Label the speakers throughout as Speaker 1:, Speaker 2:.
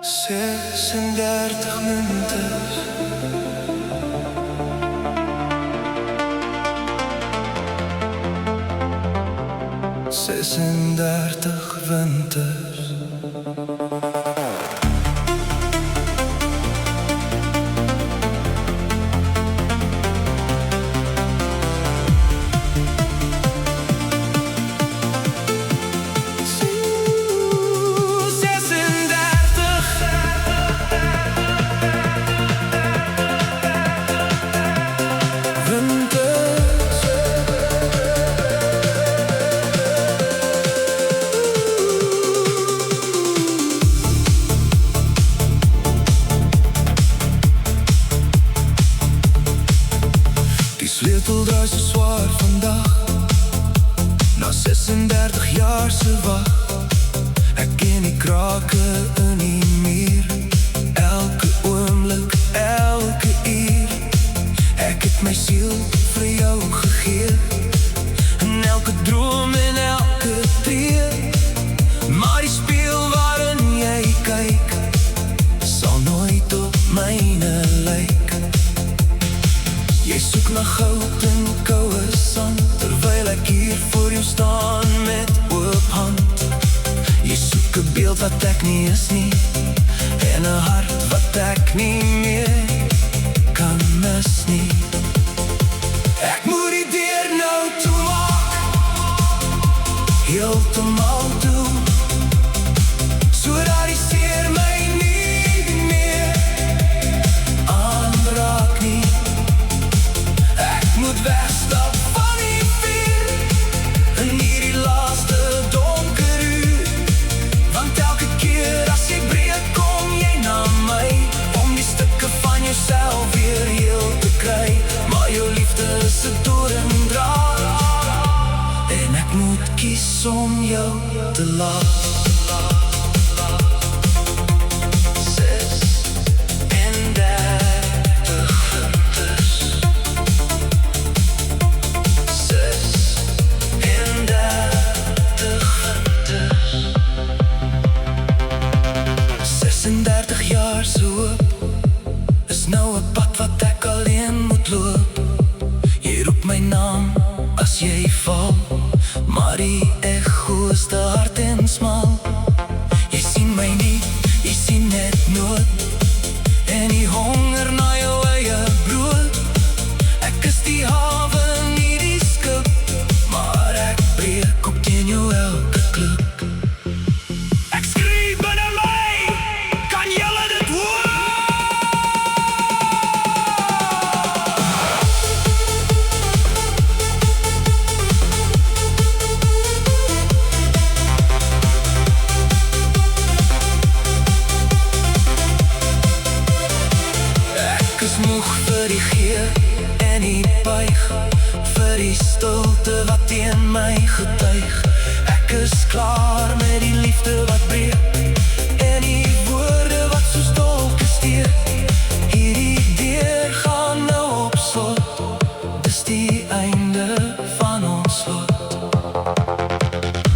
Speaker 1: 36 winters, 36 winters. Sleutel draai so zwaar vandag, na 36 jaar se wag. Ek ken die krake in die muur, elke oomblik, elke uur. Ek het my siel vir jou gegee, in elke droom en elke tree. Maar die spieël waarin jy kyk, sal nooit op myne lyk. Jy soek na goud en koue sand, terwyl ek hier voor jou staan met oop hand. Jy soek 'n beeld wat ek nie is nie, en 'n hart wat ek nie meer kan mis nie. Ek moet die deur nou toemaak, heeltemal toe, sodat die seer my nie meer aanraak nie. Moet wegstap van die vuur, in hierdie laaste donker uur. Want elke keer as jy breek, kom jy na my, om die stukke van jouself weer heel te kry. Maar jou liefde is 'n doringdraad, en ek moet kies om jou te laat. Is nou 'n pad wat ek alleen moet loop. Jy roep my naam as jy val, maar die echo is te hard en smal. Jy sien my nie, jy sien net nood, en die honger na jou eie brood. Ek is die hawe, nie die skip, maar ek breek op teen jou elke klip. Ek skree binne my, kan julle dit hoor? Ek is moeg vir die gee en die buig, vir die stilte wat teen my getuig. Ek is klaar met die liefde wat breek, en die woorde wat soos dolke steek. Hierdie deur gaan nou op slot, dis die einde van ons lot.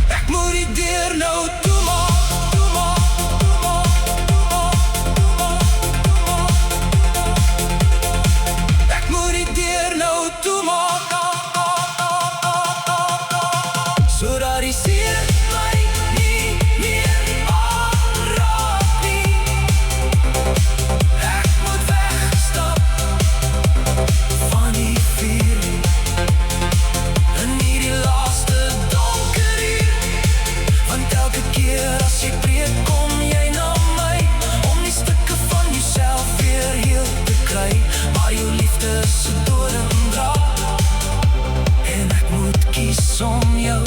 Speaker 1: Ek moet die deur nou toemaak, toemaak, toemaak, toemaak, toemaak, toemaak. Ek moet die deur nou toemaak, sodat die seer my nie meer aanraak nie. Ek moet wegstap van die vuur, in hierdie laaste donker uur. Want elke keer as jy breek, kom jy na my, om die stukke van jouself weer heel te kry. Maar jou liefde is 'n doringdraad, en ek moet kies om jou